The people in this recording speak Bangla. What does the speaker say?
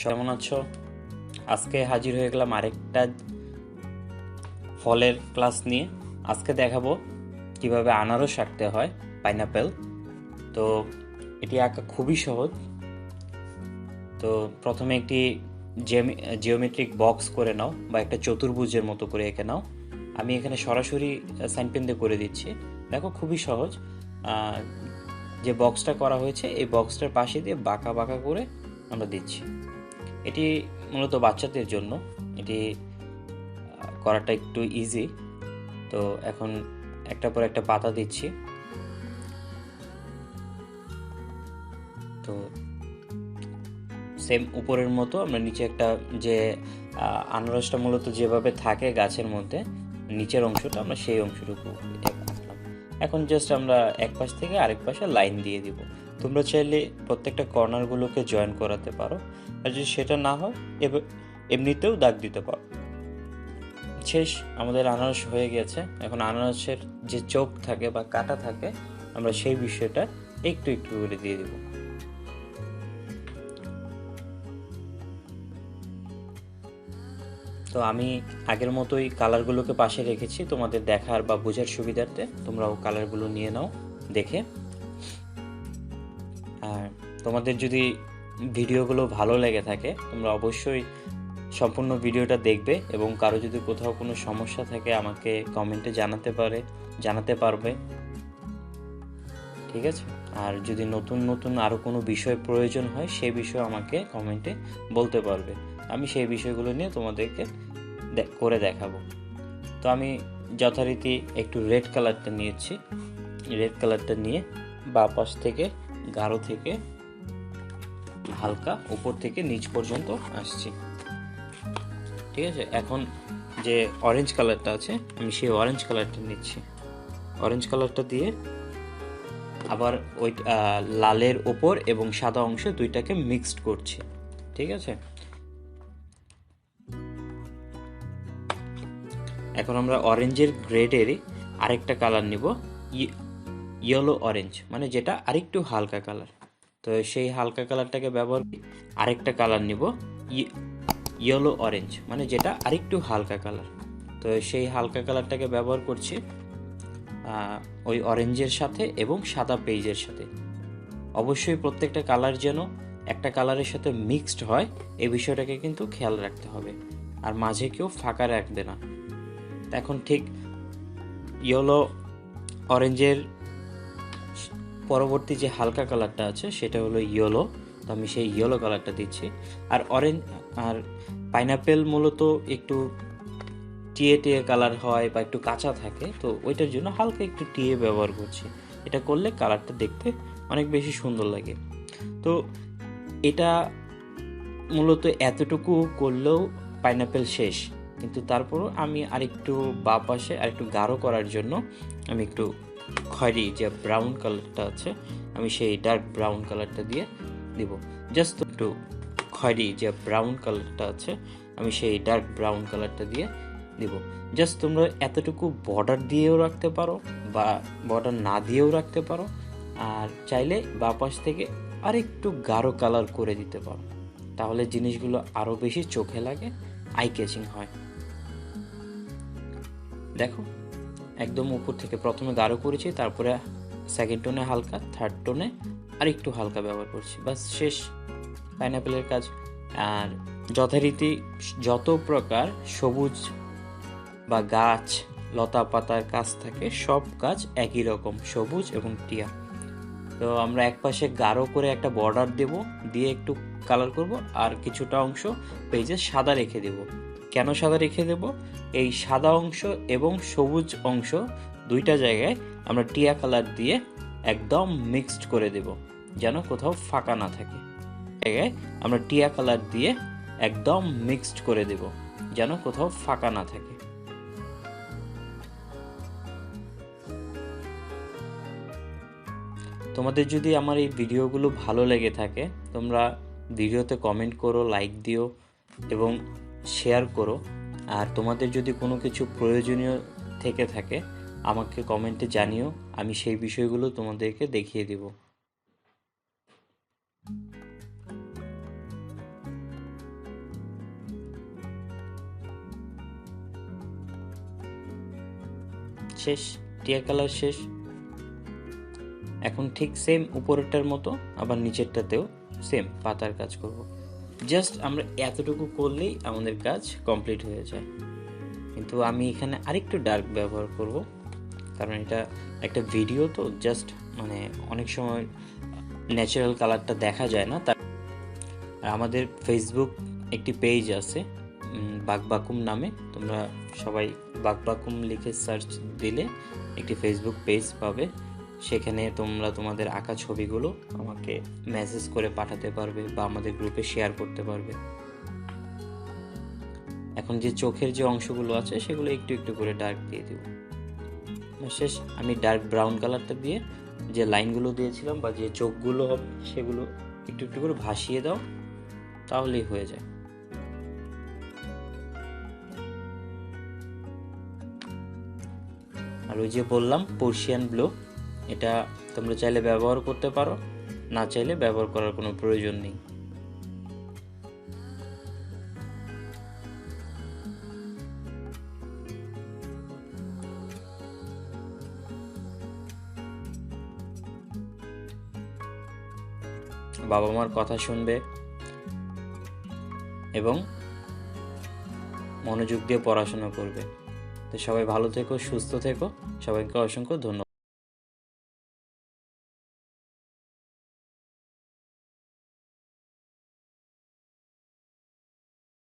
কেমন আছো? আজকে হাজির হয়ে গেলাম আরেকটা ফলের ক্লাস নিয়ে। আজকে দেখাবো কিভাবে আনারস আঁকতে হয়, পাইনাপেল। তো এটি আঁকা খুবই সহজ। তো প্রথমে একটি জিওমেট্রিক বক্স করে নাও বা একটা চতুর্ভুজের মতো করে এঁকে নাও। আমি এখানে সরাসরি সাইন পেন দিয়ে করে দিচ্ছি। দেখো খুবই সহজ। যে বক্সটা করা হয়েছে এই বক্সটার পাশে দিয়ে বাঁকা বাঁকা করে আমরা দিচ্ছি। এটি মূলত বাচ্চাদের জন্য, এটি করাটা একটু ইজি। তো এখন একটা পর একটা পাতা দিচ্ছি। তো সেম উপরের মতো আমরা নিচে একটা যে আনারসটা মূলত যেভাবে থাকে গাছের মধ্যে নিচের অংশটা আমরা সেই অংশটুকু আঁকলাম। এখন জাস্ট আমরা এক পাশ থেকে আরেক পাশে লাইন দিয়ে দিব। তোমরা চাইলে প্রত্যেকটা কর্নারগুলোকে জয়েন করাতে পারো, আর যদি সেটা না হয় এমনিতেও দাগ দিতে পারো। শেষ, আমাদের আনারস হয়ে গেছে। এখন আনারসের যে চোখ থাকে বা কাটা থাকে আমরা সেই বিষয়টা একটু একটু করে দিয়ে দেব। তো আমি আগের মতোই কালারগুলোকে পাশে রেখেছি তোমাদের দেখার বা বোঝার সুবিধার্থে। তোমরাও কালারগুলো নিয়ে নাও দেখে। আর তোমাদের যদি ভিডিওগুলো ভালো লেগে থাকে তোমরা অবশ্যই সম্পূর্ণ ভিডিওটা দেখবে, এবং কারো যদি কোথাও কোনো সমস্যা থাকে আমাকে কমেন্টে জানাতে পারবে, ঠিক আছে? আর যদি নতুন নতুন আরও কোনো বিষয় প্রয়োজন হয় সেই বিষয়ে আমাকে কমেন্টে বলতে পারবে। আমি সেই বিষয়গুলো নিয়ে তোমাদেরকে করে দেখাবো। তো আমি যথারীতি একটু রেড কালারটা নিয়েছি। রেড কালারটা নিয়ে বাঁ পাশ থেকে গাঢ় থেকে হালকা উপর থেকে নিচ পর্যন্ত আসছি, ঠিক আছে? এখন যে অরেঞ্জ কালারটা আছে আমি সেই অরেঞ্জ কালারটা নিচ্ছি। অরেঞ্জ কালারটা দিয়ে আবার ওই লালের ওপর এবং সাদা অংশে দুইটাকে মিক্সড করছি, ঠিক আছে? এখন আমরা অরেঞ্জের গ্রেডেরই আরেকটা কালার নিব, ইয়েলো অরেঞ্জ, মানে যেটা আরেকটু হালকা কালার। তো সেই হালকা কালারটাকে ব্যবহার করে আরেকটা কালার নিব, ইয়েলো অরেঞ্জ, মানে যেটা আরেকটু হালকা কালার। তো সেই হালকা কালারটাকে ব্যবহার করছি ওই অরেঞ্জের সাথে এবং সাদা পেজের সাথে। অবশ্যই প্রত্যেকটা কালার যেন একটা কালারের সাথে মিক্সড হয় এই বিষয়টাকে কিন্তু খেয়াল রাখতে হবে, আর মাঝে কেউ ফাঁকা রাখবে না। এখন ঠিক ইয়েলো অরেঞ্জের পরবর্তী যে হালকা কালারটা আছে সেটা হলো ইয়েলো। তো আমি সেই ইয়েলো কালারটা দিচ্ছি। আর পাইনাপেল মূলত একটু টিয়ে টিয়ে কালার হয় বা একটু কাঁচা থাকে, তো ওইটার জন্য হালকা একটু টিয়ে ব্যবহার করছি। এটা করলে কালারটা দেখতে অনেক বেশি সুন্দর লাগে। তো এটা মূলত এতটুকু করলেও পাইনাপেল শেষ, কিন্তু তারপরও আমি আরেকটু বাঁ পাশে আরেকটু গাঢ় করার জন্য আমি একটু খয়েরি যে ব্রাউন কালারটা আছে আমি সেই ডার্ক ব্রাউন কালারটা দিয়ে দিব। জাস্ট একটু খয়েরি যে ব্রাউন কালারটা আছে আমি সেই ডার্ক ব্রাউন কালারটা দিয়ে দিব। জাস্ট তোমরা এতটুকু বর্ডার দিয়েও রাখতে পারো বা বর্ডার না দিয়েও রাখতে পারো, আর চাইলে বাঁ পাশ থেকে আরেকটু গাঢ় কালার করে দিতে পারো, তাহলে জিনিসগুলো আরও বেশি চোখে লাগে, আই ক্যাচিং হয়। দেখো একদম উপর থেকে প্রথমে গাঢ় করেছি, তারপরে সেকেন্ড টোনে হালকা, থার্ড টোনে আর একটু হালকা ব্যবহার করছি, বাস শেষ পাইনাপেলের কাজ। আর যথারীতি যত প্রকার সবুজ বা গাছ লতা পাতার কাজ থাকে সব কাজ একই রকম, সবুজ এবং টিয়া। তো আমরা এক পাশে গাঢ় করে একটা বর্ডার দেব, দিয়ে একটু কালার করব, আর কিছুটা অংশ পেজে সাদা রেখে দেব। কেন সাদা রেখে দেব? এই সাদা অংশ এবং সবুজ অংশ দুইটা জায়গায় আমরা টিয়া কালার দিয়ে একদম মিক্সড করে দেব, যেন কোথাও ফাঁকা না থাকে। জায়গায় আমরা টিয়া কালার দিয়ে একদম মিক্সড করে দেব, যেন কোথাও ফাঁকা না থাকে। তোমাদের যদি আমার এই ভিডিওগুলো ভালো লেগে থাকে তোমরা ভিডিওতে কমেন্ট করো, লাইক দিও এবং শেয়ার করো। আর তোমাদের যদি কোনো কিছু প্রয়োজনীয় থেকে থাকে আমাকে কমেন্টে জানিও, আমি সেই বিষয়গুলো তোমাদেরকে দেখিয়ে দেব। শেষ, টিয়া কালার শেষ। এখন ঠিক সেম উপরেরটার মতো আবার নিচেরটাতেও সেম পাতার কাজ করব। জাস্ট আমরা এতটুকু করলেই আমাদের কাজ কমপ্লিট হয়ে যায়। কিন্তু আমি এখানে আরেকটু ডার্ক ব্যবহার করব, কারণ এটা একটা ভিডিও তো, জাস্ট মানে অনেক সময় ন্যাচারাল কালারটা দেখা যায় না। আর আমাদের ফেসবুক একটি পেজ আছে বাকবাকুম নামে, তোমরা সবাই বাকবাকুম লিখে সার্চ দিলে একটি ফেসবুক পেজ পাবে। সেখানে তোমরা তোমাদের আঁকা ছবিগুলো আমাকে মেসেজ করে পাঠাতে পারবে বা আমাদের গ্রুপে শেয়ার করতে পারবে। এখন যে চোখের যে অংশগুলো আছে সেগুলো একটু একটু করে ডার্ক দিয়ে দেব। শেষ, আমি ডার্ক ব্রাউন কালারটা দিয়ে যে লাইনগুলো দিয়েছিলাম বা যে চোখগুলো হবে সেগুলো একটু একটু করে ভাসিয়ে দাও, তাহলেই হয়ে যায়। আর ওই যে বললাম পার্সিয়ান ব্লু, এটা তোমরা চাইলে ব্যবহার করতে পারো, না চাইলে ব্যবহার করার কোনো প্রয়োজন নেই। বাবা মার কথা শুনবে এবং মনোযোগ দিয়ে পড়াশোনা করবে। তো সবাই ভালো থেকো, সুস্থ থেকো, সবাইকে অসংখ্য ধন্যবাদ।